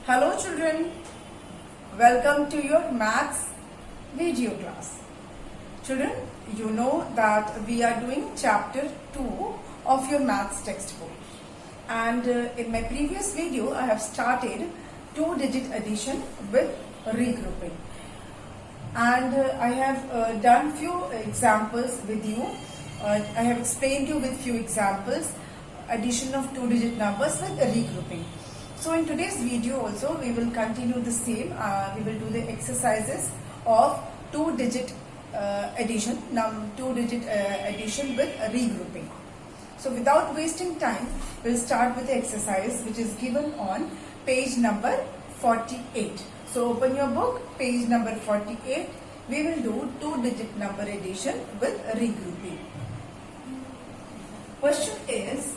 Hello children, welcome to your maths video class. Children, you know that we are doing chapter 2 of your maths textbook. And in my previous video, I have started two-digit addition with regrouping. And I have done few examples with you. I have explained you with few examples addition of two-digit numbers with regrouping. So in today's video also we will continue the same. We will do the exercises of two-digit addition, two-digit addition with regrouping. So without wasting time, we'll start with the exercise which is given on page number 48. So open your book, page number 48. We will do two-digit number addition with regrouping. Question is,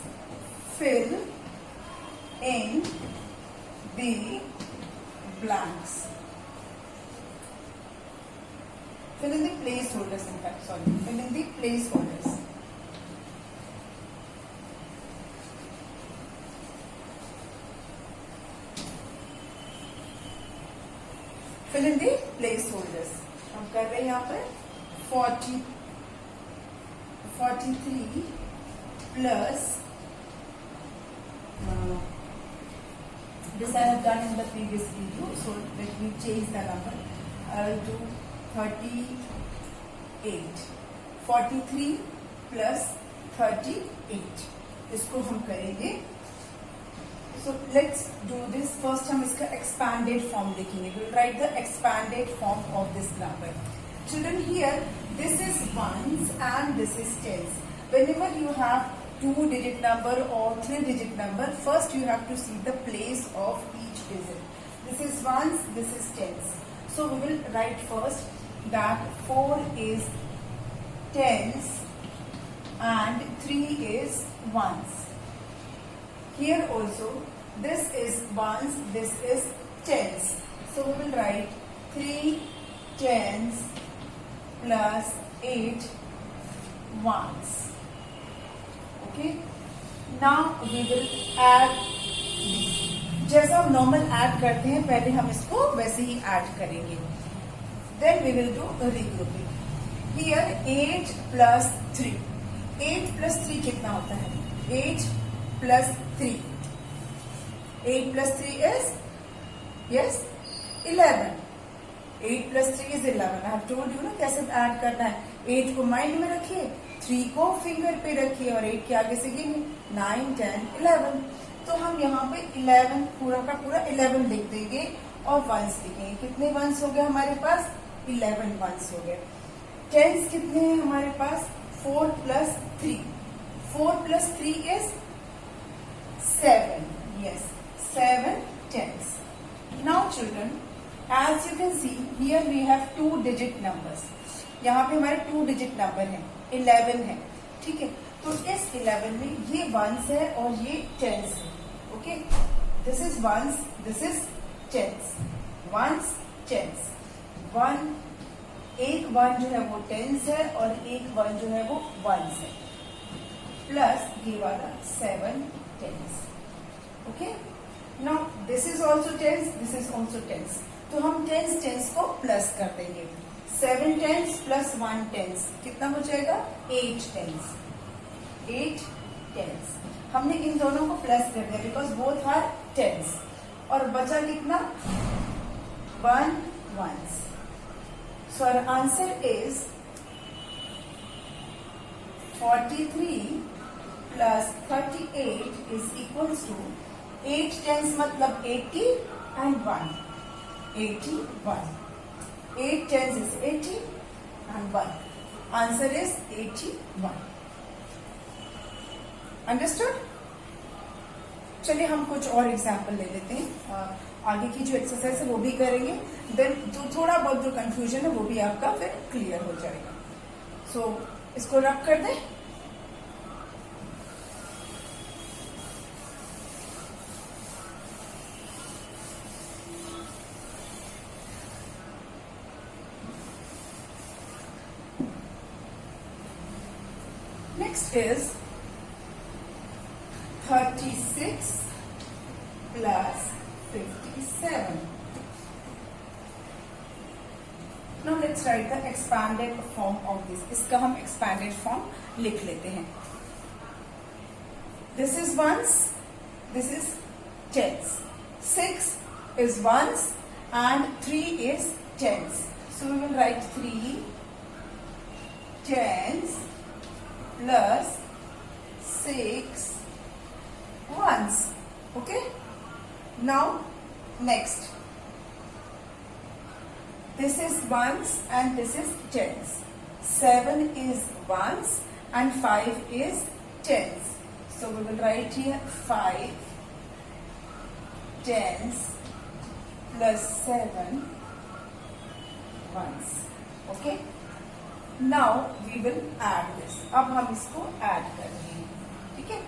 fill in the blanks. Fill in the placeholders, in fact, sorry. Fill in the placeholders. Fill in the placeholders. हम कर रहे हैं यहाँ पर 43 plus this I have done in the previous video, so let me change the number. I will do 38. 43 plus 38. इसको हम करेंगे. So let's do this. First हम इसका expanded form लिखेंगे. We will write the expanded form of this number. Children, here this is ones and this is tens. Whenever you have two-digit number or three-digit number, first you have to see the place of each digit. This is ones, this is tens. So we will write first that 4 is tens and 3 is ones. Here also, this is ones, this is tens. So we will write 3 tens plus 8 ones. Okay. Now we will add. जैसा हम normal add करते हैं पहले हम इसको वैसे ही add करेंगे. Then we will do regrouping. Here 8 plus 3. 8 plus 3 कितना होता है? 8 plus 3. 8 plus 3 is yes 11. 8 plus 3 is 11. I have told you ना कैसे ऐड करना है. 8 को माइंड में रखिए, 3 को फिंगर पे रखिए और 8 के आगे से गिनिए 9, 10, 11. तो हम यहाँ पे 11 पूरा का पूरा 11 लिख देंगे और वंस लिखेंगे. कितने वंस हो गए हमारे पास? 11 वंस हो गए. टेंस कितने हैं हमारे पास? 4 plus 3. 4 plus 3 is 7. Yes, 7 tens. Now children, as you can see here we have two-digit numbers. यहाँ पे हमारे two-digit number है 11 है. ठीक है, तो इस 11 में ये ones है और ये tens है. Okay, this is ones, this is tens. ones, tens. एक वन जो है वो tens है और एक वन जो है वो ones है. प्लस ये वाला 7 tens. Okay, now this is also tens, this is also tens. तो हम tens को प्लस कर देंगे. 7 tens plus 1 tens कितना हो जाएगा? 8 tens. 8 tens. हमने इन दोनों को प्लस कर दिया बिकॉज बोथ आर tens. और बचा कितना? 1 ones. So our answer is 43 plus 38 is equals to 8 tens मतलब 80 and 1. 81. 8 tens is 80 and 1. Answer is 81. Understood? चलिए हम कुछ और एग्जाम्पल ले लेते हैं. आगे की जो एक्सरसाइज है वो भी करेंगे. देन जो थोड़ा बहुत जो कंफ्यूजन है वो भी आपका फिर क्लियर हो जाएगा. सो इसको रख कर दें. Next is 36 plus 57. Now let's write the expanded form of this. इसका हम expanded form लिख लेते हैं. This is ones, this is tens. 6 is ones and 3 is tens. So we will write 3 tens plus 6 ones. Okay? Now next. This is ones and this is tens. 7 is ones and 5 is tens. So we will write here 5 tens plus 7 ones. Okay? Now we will add this. अब हम इसको add करेंगे. ठीक है?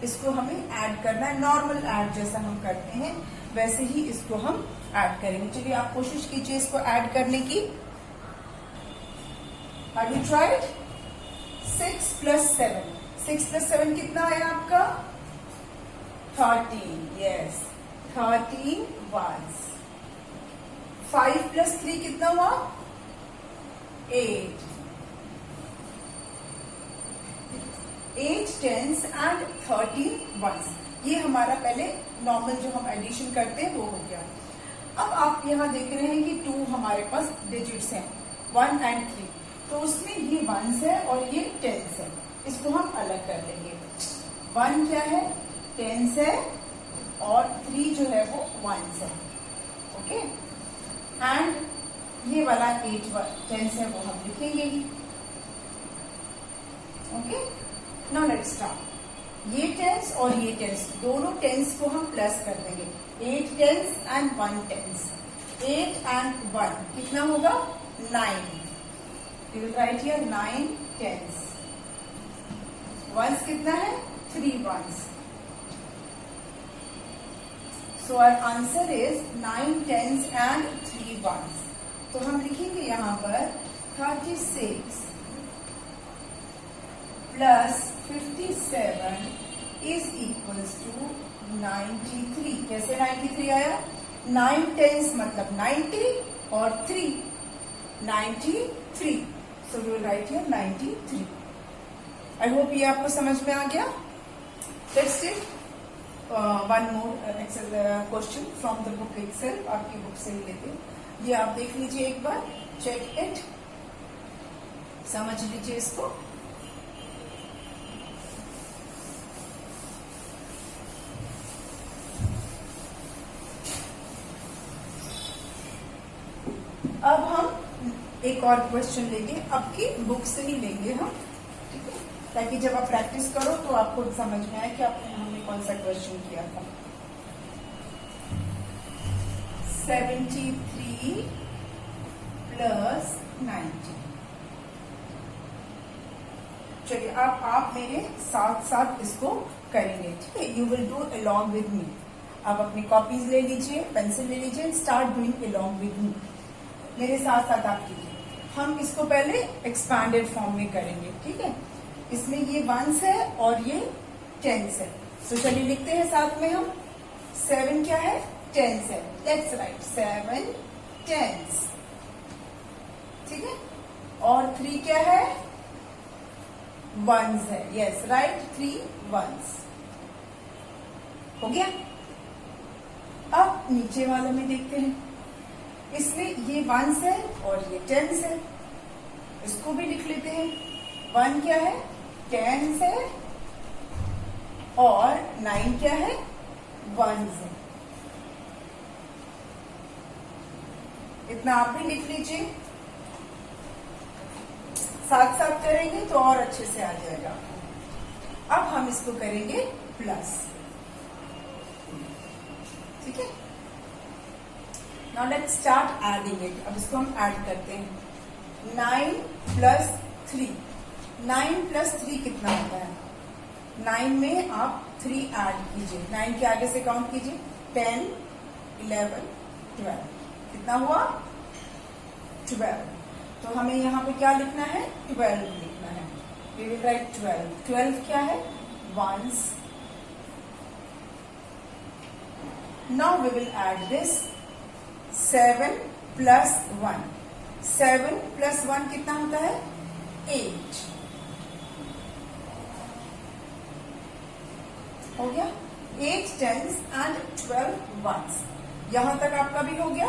इसको हमें add करना है. नॉर्मल add जैसा हम करते हैं वैसे ही इसको हम ऐड करेंगे. चलिए आप कोशिश कीजिए इसको ऐड करने की. Have you tried? 6 plus 7. 6 plus 7 कितना आया आपका? 13. Yes. 13 ones. 5 plus 3 कितना हुआ? 8. 8 tens and 13 ones. ये हमारा पहले नॉर्मल जो हम एडिशन करते हैं वो हो गया. अब आप यहाँ देख रहे हैं कि 2 हमारे पास डिजिट्स हैं 1 and 3. तो उसमें ये वंस है और ये टेंस है. इसको हम अलग कर लेंगे. 1 क्या है? टेंस है और 3 जो है वो वंस है. ओके. एंड ये वाला 8 टेंस है वो हम लिखेंगे ही. ओके. Now let's start. ये टेंस और ये टेंस दोनों टेंस को हम प्लस कर देंगे. 8 टेंस एंड 1 टेंस. 8 and 1 कितना होगा? 9. We will write here 9 tens. Ones कितना है? 3 ones. So our answer is 9 tens and 3 ones. तो हम लिखेंगे यहाँ पर 36 plus 57 is equals to 93. कैसे 93 आया? 9 tens मतलब 90 और 3 93. So we will write here 93. I hope ये आपको समझ में आ गया. Let's take one more question from the book itself. आपकी बुक से ही लेते हैं. ये आप देख लीजिए एक बार. Check it. समझ लीजिए इसको. अब हम एक और क्वेश्चन लेंगे. आपकी बुक से ही लेंगे हम. ठीक है. ताकि जब आप प्रैक्टिस करो तो आपको समझ में आए कि हमने कौन सा क्वेश्चन किया था. 73 plus 90. चलिए आप मेरे साथ साथ इसको करेंगे. ठीक है. You will do along with me. आप अपनी कॉपीज ले लीजिए, पेंसिल ले लीजिए. Start doing along with me. मेरे साथ साथ आप कीजिए. हम इसको पहले एक्सपैंडेड फॉर्म में करेंगे. ठीक है. इसमें ये वंस है और ये टेंस है. तो चलिए लिखते हैं साथ में हम. 7 क्या है? टेंस है. Let's write 7 tens. ठीक है. और 3 क्या है? वंस है. Yes right 3 ones. हो गया. अब नीचे वाले में देखते हैं. इसमें ये वंस है और ये टेंस है. इसको भी लिख लेते हैं. 1 क्या है? टेंस है और 9 क्या है? वंस है. इतना आप भी लिख लीजिए. साथ साथ करेंगे तो और अच्छे से आ जाएगा. अब हम इसको करेंगे प्लस. ठीक है. Now let's start adding it. अब इसको हम ऐड करते हैं. 9 plus 3. 9 plus 3 कितना होता है? 9 में आप 3 ऐड कीजिए. 9 के आगे से काउंट कीजिए. 10 11 12. कितना हुआ? 12. तो हमें यहाँ पे क्या लिखना है? 12 लिखना है. We will write 12. 12 क्या है? Ones now we will add this 7 plus 1. 7 plus 1 कितना होता है? 8. हो गया. 8 tens and 12 ones. यहां तक आपका भी हो गया.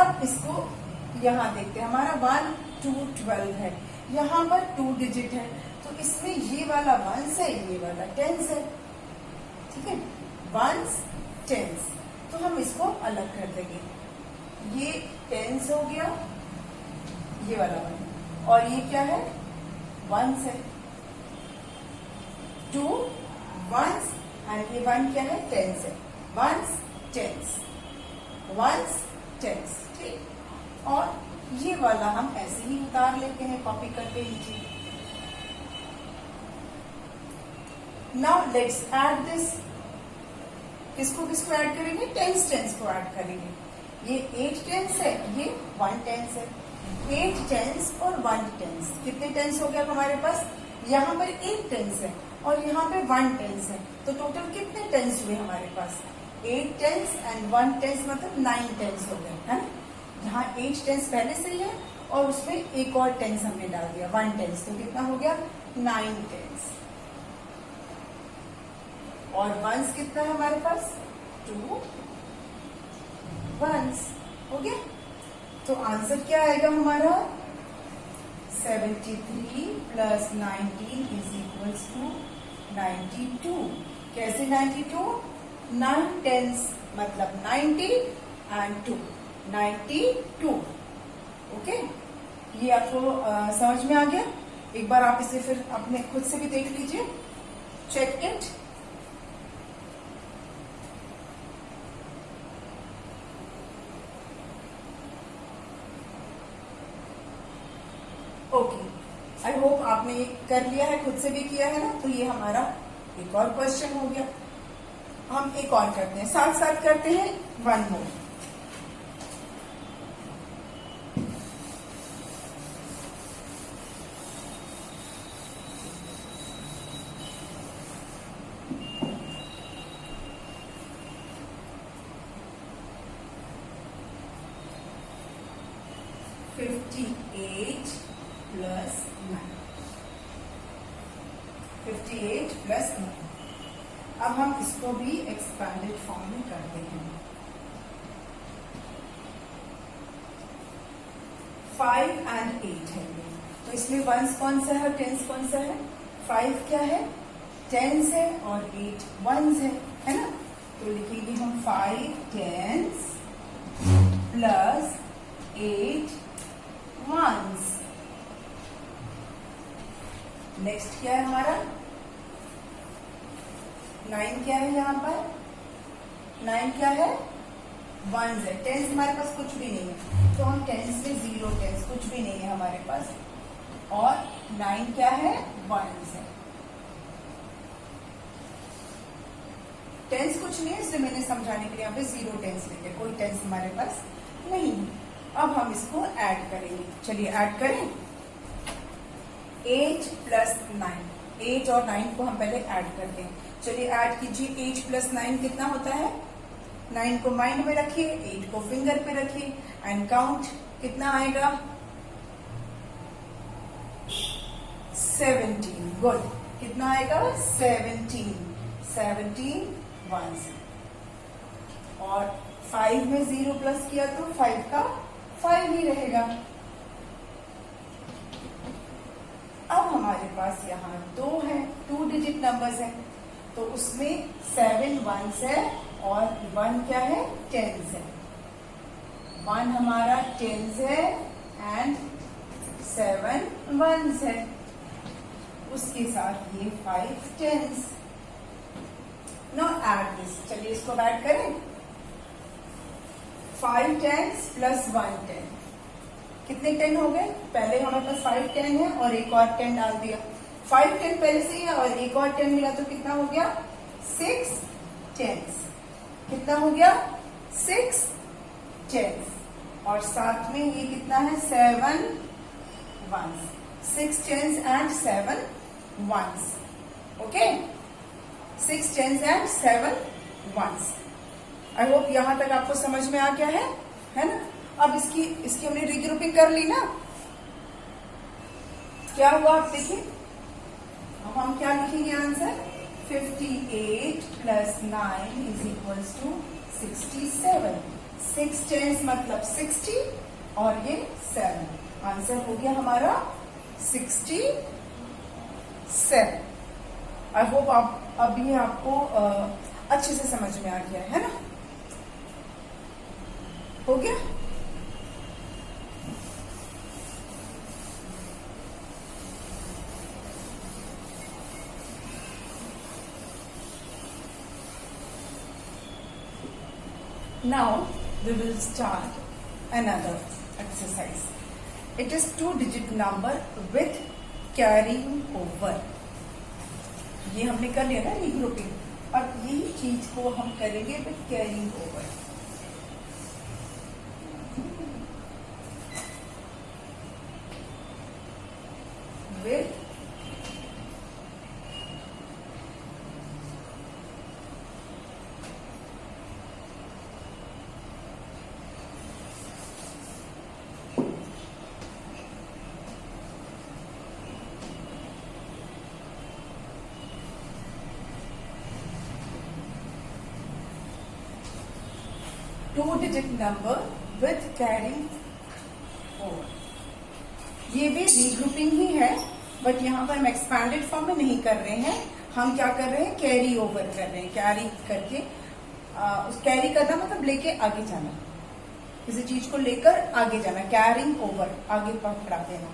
अब इसको यहां देखते हैं. हमारा 1 2 12 है. यहां पर 2 डिजिट है, तो इसमें ये वाला वंस है, ये वाला टेंस है. ठीक है, वंस टेंस. तो हम इसको अलग कर देंगे. ये टेंस हो गया, ये वाला वन, और ये क्या है? वंस है. 2 वंस एंड ये वन क्या है? टेंस है. Ones tens, ones tens. ठीक. और ये वाला हम ऐसे ही उतार लेते हैं कॉपी करके नीचे. Now let's add this. किसको किसको ऐड करेंगे? टेंस टेंस को ऐड करेंगे. ये 8 टेंस है, ये 1 टेंस है. 8 टेंस और 1 टेंस. कितने टेंस हो गया हमारे पास? यहाँ पर 8 टेंस है और यहाँ पे 1 टेंस है. तो टोटल कितने टेंस हुए हमारे पास? 8 टेंस एंड 1 टेंस, मतलब 9 टेंस हो गए, है ना. यहाँ 8 टेंस पहले से ही है और उसमें एक और टेंस हमने डाल दिया, 1 टेंस. तो कितना हो गया? 9 टेंस. और वंस कितना है हमारे पास? 2 वंस. हो गया. तो आंसर क्या आएगा हमारा? 73 प्लस 19 इज इक्वल्स टू 92. कैसे 92? 9 टेंस मतलब 90 एंड 2, 92. ओके, ये आपको समझ में आ गया? एक बार आप इसे फिर अपने खुद से भी देख लीजिए. Check it. Okay, I hope आपने कर लिया है, खुद से भी किया है ना. तो ये हमारा एक और क्वेश्चन हो गया. हम एक और करते हैं, साथ साथ करते हैं. 1 मोर. Plus 58 plus 9. अब हम इसको भी एक्सपैंडेड फॉर्म में करते हैं. 5 एंड 8 है. तो इसमें वंस कौन सा है, टेंस कौन सा है? 5 क्या है? टेंस है और 8 वंस है ना. तो लिखेंगे हम 5 टेंस प्लस 8 वंस. नेक्स्ट क्या है हमारा? 9 क्या है यहाँ पर? 9 क्या है? वंस है. टेंस हमारे पास कुछ भी नहीं है, तो हम टेंस में 0 टेंस, कुछ भी नहीं है हमारे पास. और 9 क्या है? वंस है. टेंस कुछ नहीं है, इसलिए मैंने समझाने के लिए यहाँ पे 0 टेंस लिखे. कोई टेंस हमारे पास नहीं है. अब हम इसको ऐड करेंगे. चलिए ऐड करें. 8 प्लस 9. 8 और 9 को हम पहले ऐड करते हैं. चलिए ऐड कीजिए. 8 प्लस 9 कितना होता है? 9 को माइंड में रखिए, 8 को फिंगर पे रखिए एंड काउंट. कितना आएगा? 17. गुड. कितना आएगा? 17. 17 वंस. और 5 में 0 प्लस किया तो 5 का 5 ही रहेगा. अब हमारे पास यहाँ 2 है, 2 डिजिट नंबर्स है, तो उसमें 7 वंस है और 1 क्या है? टेंस है. 1 हमारा टेंस है एंड 7 वंस है. उसके साथ ये 5 टेंस. Now add this. चलिए इसको ऐड करें. 5 टेंस प्लस 1 10. कितने 10 हो गए? पहले हमारे पास 5 10 है और एक और 10 डाल दिया. 5 10 पहले से ही है और एक और 10 मिला तो कितना हो गया? 6 टेंस. कितना हो गया? 6 टेंस. और साथ में ये कितना है? 7 ones. 6 tens and 7 ones. Okay, 6 tens and 7 ones. I hope यहां तक आपको समझ में आ गया है ना। अब इसकी हमने रीग्रुपिंग कर ली ना, क्या हुआ आप देखिए। अब हम क्या लिखेंगे answer, 58 plus 9 is equals to 67। 6 10 मतलब 60 और ये 7, आंसर हो गया हमारा 67। आई होप आप अभी आपको अच्छे से समझ में आ गया है ना, हो गया। Now we will start another exercise. It is 2-digit number with carrying over. ये हमने कर लिया ना रीग्रुपिंग, और यही चीज को हम करेंगे with carrying over. With to-digit number with carrying over. ये भी रीग्रुपिंग ही है, बट यहाँ पर हम एक्सपैंडेड फॉर्म में नहीं कर रहे हैं, हम क्या कर रहे हैं, कैरी ओवर कर रहे हैं। कैरी करके कैरी करना मतलब लेके आगे जाना, किसी चीज को लेकर आगे जाना, कैरिंग ओवर, आगे पकड़ा देना।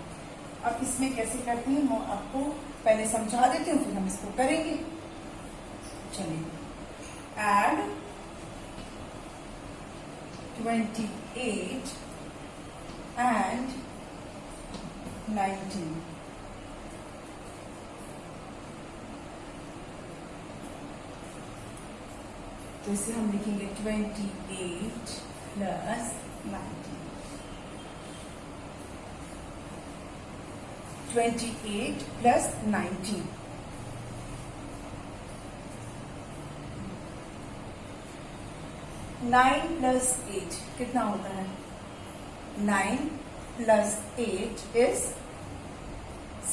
अब इसमें कैसे करते हैं मैं आपको पहले समझा देती हूँ, फिर हम इसको करेंगे। चलिए, एड 28 and 19। तो इसे हम लिखेंगे 28 प्लस 19। 28 प्लस 19, 9 प्लस 8 कितना होता है, 9 plus 8 is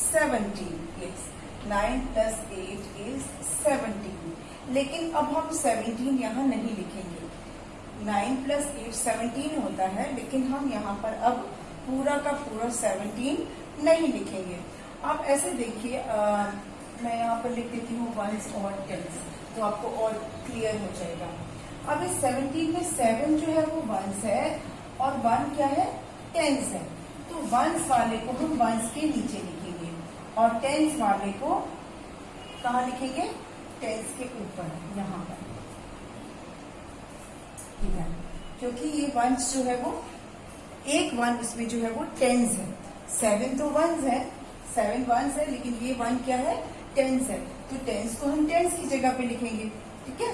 17। Yes, 9 plus 8 is 17। लेकिन अब हम 17 यहाँ नहीं लिखेंगे। 9 प्लस 8 17 होता है, लेकिन हम यहाँ पर अब पूरा का पूरा 17 नहीं लिखेंगे। आप ऐसे देखिए, मैं यहाँ पर लिख देती हूँ 1s और 10s, तो आपको और क्लियर हो जाएगा। अब इस 17 में 7 जो है वो 1s है, और 1 क्या है, 10s है। तो 1s वाले को हम 1s के नीचे लिखेंगे, और 10s वाले को कहाँ लिखेंगे, 10s के ऊपर, यहाँ पर, इधर। क्योंकि ये 1s जो है वो एक 1 इसमें जो है वो 10s है। 7 तो 1s है, 7 1s है, लेकिन ये 1 क्या है, 10s है। तो 10s को हम 10s की जगह पे लिखेंगे, ठीक है।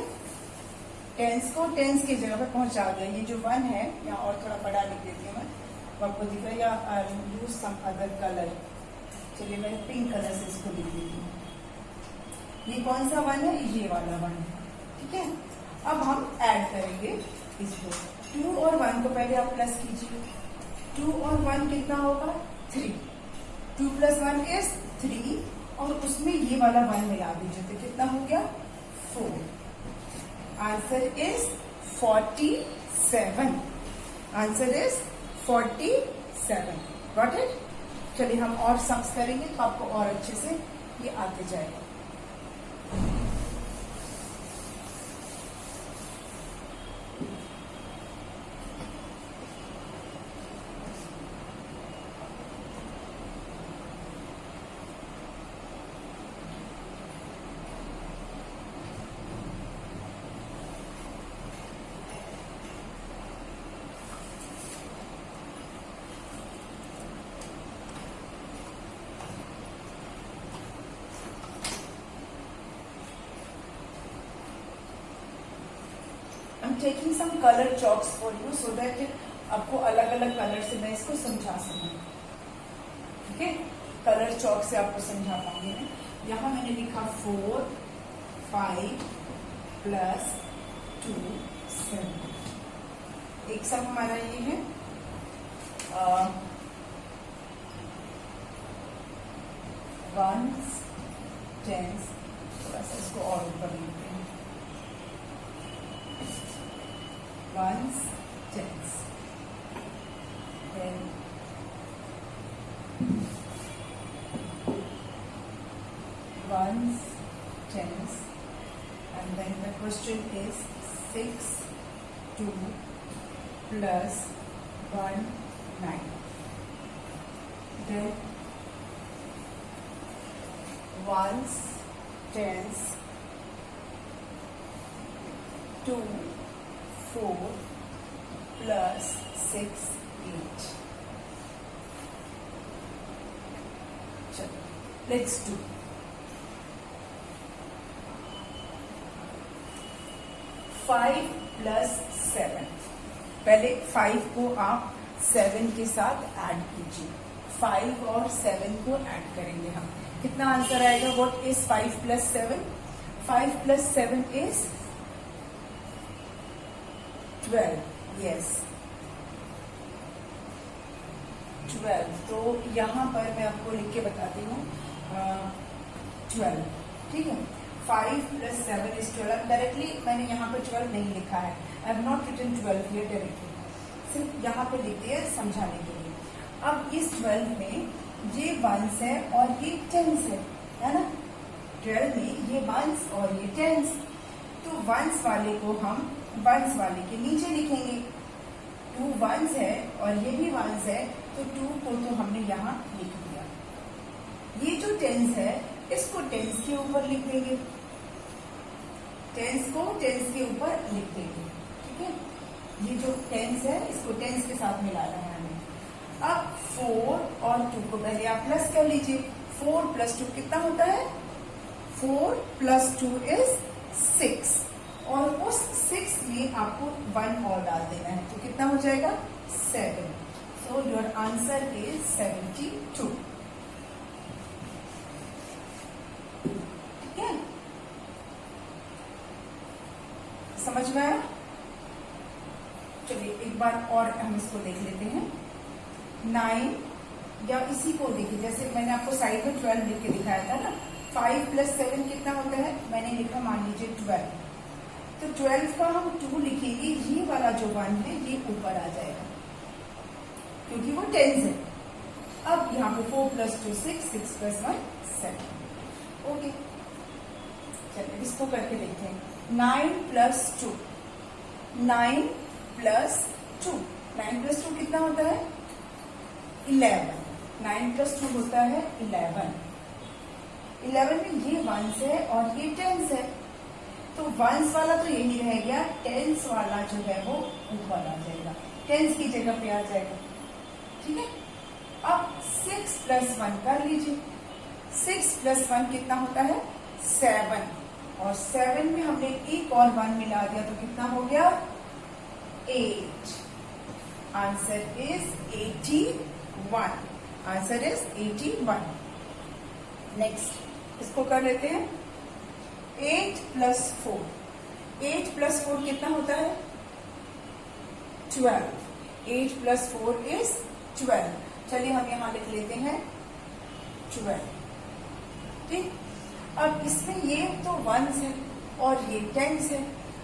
10s को 10s की जगह पे पहुंचा दिया। ये जो 1 है, यहाँ और थोड़ा बड़ा लिख देती हूँ मैं, तो आपको दिख रहा है, या यूज सम अदर कलर। चलिए मैं पिंक कलर से इसको लिख देती हूँ। ये कौन सा 1 है, ये वाला 1 है, ठीक है। अब हम ऐड करेंगे इसको, 2 और 1 को पहले आप प्लस कीजिए। 2 और 1 कितना होगा, 3। 2 प्लस 1 इज 3, और उसमें ये वाला 1 मिला दीजिए, तो कितना हो गया, 4। Answer is 47। Answer is 47। Got it. चलिए हम और सम्स करेंगे तो आपको और अच्छे से ये आते जाएगा। I'm taking some color chalks for you so that आपको अलग अलग कलर से मैं इसको समझा सकूं, ठीक है। कलर चॉक से आपको समझा पाऊंगी मैं। यहाँ मैंने लिखा 4 5 प्लस 2 7। एक सम हमारा ये है वंस, टेंस, थोड़ा सा इसको और ऊपर लिखते हैं, ones, tens, then ones, tens, and then the question is 6, 2 plus 1, 9. Then ones, tens, 2, 4 plus 6, 8. Let's do. 5 plus 7. पहले 5 को आप 7 के साथ ऐड कीजिए। 5 और 7 को ऐड करेंगे हम। कितना आंसर आएगा? What is 5 plus 7? 5 plus 7 is 12. Yes, 12. तो यहाँ पर मैं आपको लिख के बताती हूँ 12। ठीक है, 5 plus 7 is 12. डायरेक्टली मैंने यहाँ पर 12 नहीं लिखा है। I have not written 12 here directly, सिर्फ यहाँ पे लिख दिया समझाने के लिए। अब इस 12 में ये वंस है और ये टेंस है ना? 12 में ये वंस और ये टेंस। तो वंस वाले को हम वंस वाले के नीचे लिखेंगे। 2 वंस है और ये भी वंस है, तो 2 को तो हमने यहाँ लिख दिया। ये जो टेंस है इसको टेंस के ऊपर लिख देंगे, टेंस को टेंस के ऊपर लिख देंगे। ठीक है, ये जो टेंस है इसको टेंस के साथ मिलाना है हमें। अब 4 और 2 को पहले आप प्लस कर लीजिए। 4 plus 2 कितना होता है? 4 plus 2 is 6, और उस 6 में आपको 1 और डाल देना है, तो कितना हो जाएगा? 7। So your answer is 72। ठीक है, समझ में आया? चलिए एक बार और हम इसको देख लेते हैं। 9, या इसी को देखिए, जैसे मैंने आपको साइड में 12 लिख के दिखाया था ना। 5 plus 7 कितना होता है? मैंने लिखा मान लीजिए 12। तो 12 का हम 2 लिखेंगे, ये वाला जो 1 है ये ऊपर आ जाएगा क्योंकि वो टेंस है। अब यहाँ पे 4 plus 2 6, 6 plus 1 7। ओके, चलिए इसको करके देखते हैं। 9 plus 2, 9 plus 2, 9 plus 2 कितना होता है? 11। 9 plus 2 होता है 11। 11 में ये वंस है और ये टेंस है, तो वंस वाला तो यही रह गया, टेंस वाला जो है वो ऊपर आ जाएगा, टेंस की जगह पे आ जाएगा। ठीक है, अब 6 plus 1 कर लीजिए। 6 plus 1 कितना होता है? 7, और 7 में हमने एक और 1 मिला दिया तो कितना हो गया? 8। Answer is 81। Answer is 81। Next इसको कर लेते हैं। 8 plus 4, 8 plus 4 कितना होता है? 12। 8 plus 4 is 12। चलिए हम यहाँ लिख लेते हैं 12। ठीक, अब इसमें ये तो वंस है और ये टेंस है,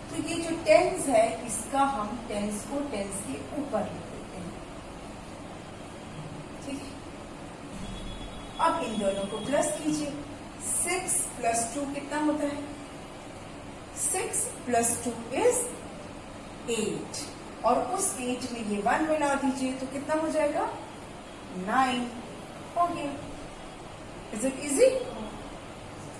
तो ये जो टेंस है इसका हम टेंस को टेंस के ऊपर लिख देते हैं। ठीक, अब इन दोनों को प्लस कीजिए। 6 plus 2 कितना होता है? 6 plus 2 is 8, और उस 8 में ये 1 मिला दीजिए तो कितना हो जाएगा? 9 हो गया। Is it easy?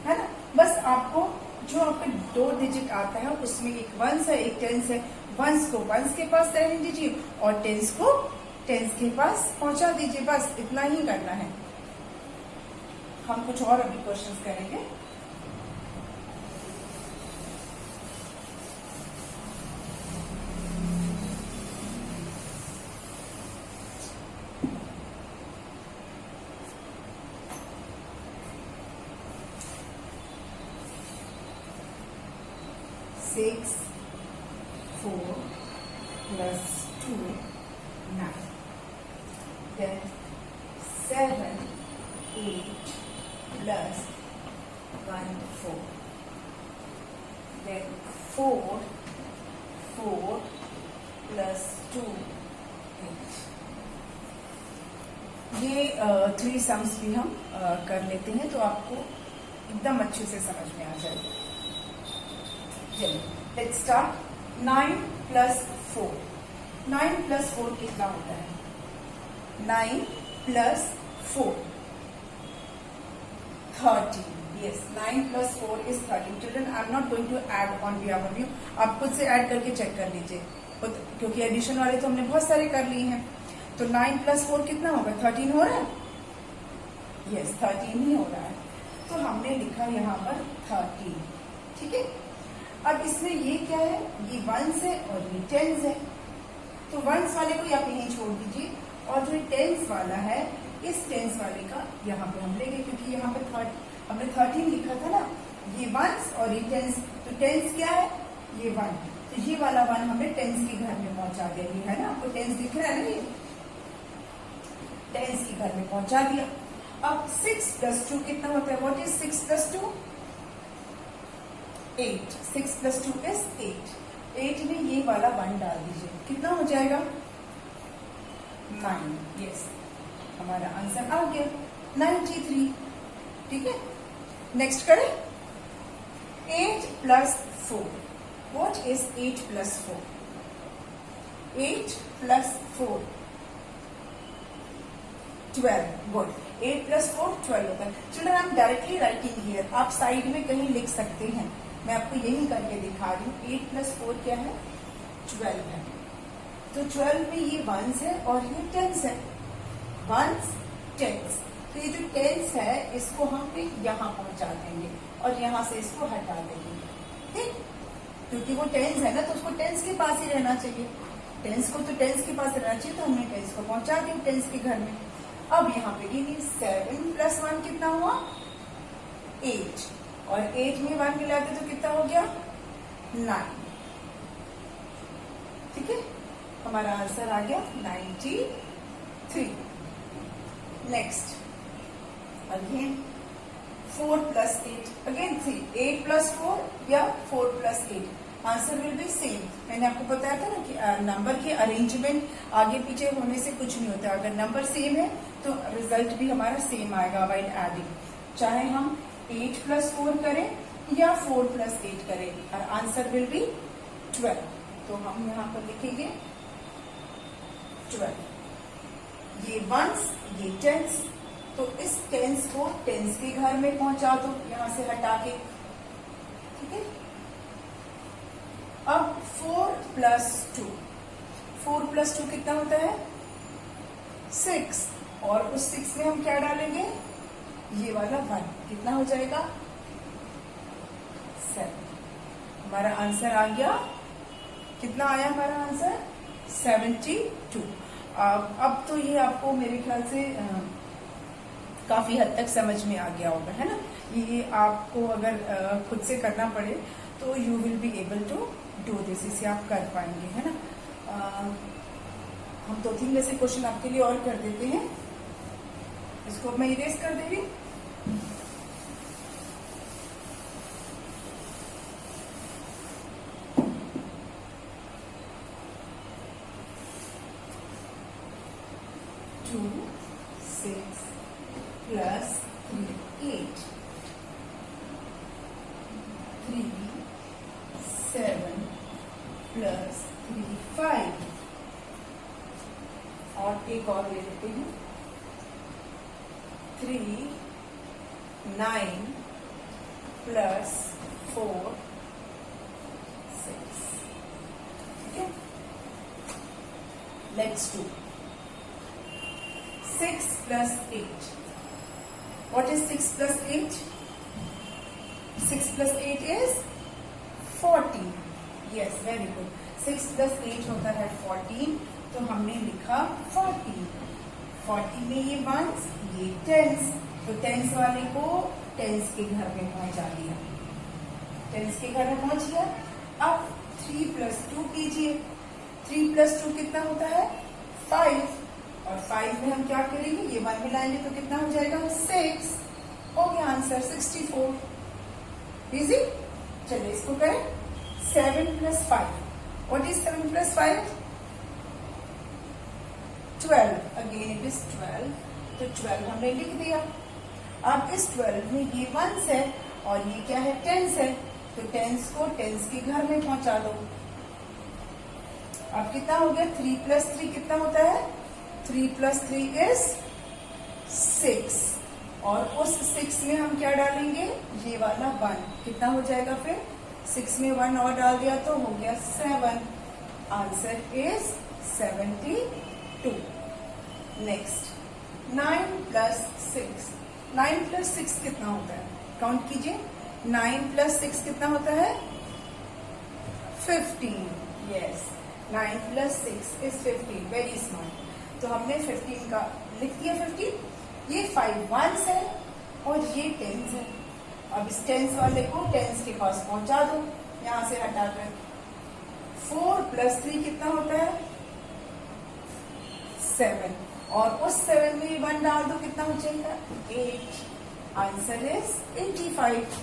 है ना? बस आपको जो आपके 2 डिजिट आता है उसमें एक वंस है एक टेंस है, वंस को वंस के पास रहने दीजिए और टेंस को टेंस के पास पहुंचा दीजिए, बस इतना ही करना है। हम कुछ और अभी क्वेश्चंस करेंगे। Six, 4, plus 2, 9. Then 7, 8 plus 1, 4. Then 4 plus 2, 8. ये 3 सम्स भी हम कर लेते हैं तो आपको एकदम अच्छे से समझ में आ जाएगा. चलिए लेट्स स्टार्ट. 9 plus 4. 9 plus 4 कितना होता है? 9 plus 4, 13. Yes, 9 plus 4 is 13. Children, I am not going to add on behalf of you. आप खुद से ऐड करके चेक कर लीजिए क्योंकि एडिशन वाले तो हमने बहुत सारे कर लिए हैं. तो 9 plus 4 कितना होगा? 13 हो रहा है. यस 13 ही हो रहा है. तो हमने लिखा यहाँ पर 13. ठीक है. अब इसमें ये क्या है? ये वंस है और ये टेंस है. तो वंस वाले को आप यहीं छोड़ दीजिए और जो टेंस वाला है इस टेंस वाले का यहाँ पे हम लेंगे क्योंकि यहाँ पे हमने 13 लिखा था ना. ये वंस और ये टेंस. तो टेंस क्या है? ये 1. तो ये वाला 1 हमें टेंस के घर में पहुंचा दिया. ये है ना, आपको टेंस दिख रहा है ना, ये टेंस के घर में पहुंचा दिया. अब 6 plus 2 कितना होता है? What is 6 plus 2? 8. 6 plus 2 is 8. 8 में ये वाला 1 डाल दीजिए. कितना हो जाएगा? 9. यस, हमारा आंसर आ गया 93. ठीक है. नेक्स्ट करें. 8 plus 4. What is 8 plus 4? 8 plus 4, 12. Good. 8 plus 4 12 होता है. Children I am directly writing here. आप साइड में कहीं लिख सकते हैं. मैं आपको यही करके दिखा रही हूँ. 8 plus 4 क्या है? 12 है. तो 12 में ये वंस है और ये टेंस है. Ones tens. तो ये जो टेंस है इसको हम यहाँ पहुंचा देंगे और यहाँ से इसको हटा देंगे. ठीक, क्योंकि वो टेंस है ना तो उसको टेंस के पास ही रहना चाहिए. टेंस को तो टेंस के पास रहना चाहिए. तो हमने टेंस को पहुंचा दिया टेंस के घर में. अब यहाँ पे ये 7 plus 1 कितना हुआ? 8. और 8 में 1 मिलाते तो कितना हो गया? 9. ठीक है. हमारा आंसर आ गया 93. Next again 4 plus 8. Again 3. 8 plus 4 या 4 plus 8. Answer will be same. मैंने आपको बताया था ना कि नंबर के अरेंजमेंट आगे पीछे होने से कुछ नहीं होता. अगर नंबर सेम है तो रिजल्ट भी हमारा सेम आएगा व्हाइल एडिंग. चाहे हम 8 plus 4 करें या 4 plus 8 करें, और आंसर विल बी 12. तो हम यहाँ पर लिखेंगे 12. ये वंस, ये टेंस. तो इस टेंस को टेंस के घर में पहुंचा दो यहां से हटा के. ठीक है. अब 4 plus 2. 4 plus 2 कितना होता है? 6. और उस 6 में हम क्या डालेंगे? ये वाला 1. कितना हो जाएगा? 7. हमारा आंसर आ गया. कितना आया हमारा आंसर? 72. अब तो ये आपको मेरे ख्याल से काफी हद तक समझ में आ गया होगा, है ना. ये आपको अगर खुद से करना पड़े तो you will be able to do this. इसे आप कर पाएंगे, है ना. हम 2-3 में से क्वेश्चन आपके लिए और कर देते हैं. इसको मैं इरेज कर दे रही. Two 6 plus 3 8. 3 7 plus 3 5. और एक और ले लेते हैं. 3 9 plus 4 6. ठीक है. Let's do 6 plus 8. What is 6 plus 8? 6 plus 8 is 14. Yes, very good. 6 plus 8 होता है 14. तो हमने लिखा 14. 40 में ये वंस, ये टेंस. तो टेंस वाले को टेंस के घर में पहुंचा दिया. टेंस के घर में पहुंच गया. अब 3 plus 2 कीजिए. 3 प्लस 2 कितना होता है 5, और 5 में हम क्या करेंगे, ये 1 मिलाएंगे तो कितना हो जाएगा 6, हो गया आंसर 64। इजी। चलिए इसको करें 7 plus 5, what is 7 plus 5, 12, again it is 12, तो 12 हमने लिख दिया। अब इस 12 में ये 1s है और ये क्या है 10s है, तो 10s को 10s के घर में पहुंचा दो। अब कितना हो गया 3 प्लस 3 कितना होता है, 3 प्लस 3 इज 6, और उस 6 में हम क्या डालेंगे, ये वाला 1, कितना हो जाएगा फिर 6 में 1 और डाल दिया तो हो गया 7, answer is 72। Next 9 plus 6, 9 plus 6 कितना होता है, काउंट कीजिए, 9 प्लस 6 कितना होता है 15, yes 9 plus 6 is 15, very smart. तो हमने 15 का लिख दिया 15, ये 5 1s है और ये 10s है। अब इस 10s वाले को 10s के पास पहुंचा दो यहां से हटाकर। 4 प्लस 3 कितना होता है 7, और उस 7 में 1 डाल दो कितना हो जाएगा 8, आंसर इज 85।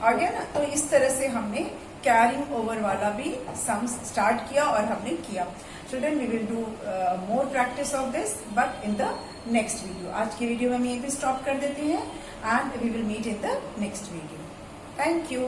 आ गया ना। तो इस तरह से हमने कैरिंग ओवर वाला भी सम स्टार्ट किया और हमने किया। Student we will do more practice of this but in the next video. आज की वीडियो में हम यहीं पे स्टॉप कर देते हैं and we will meet in the next video. Thank you.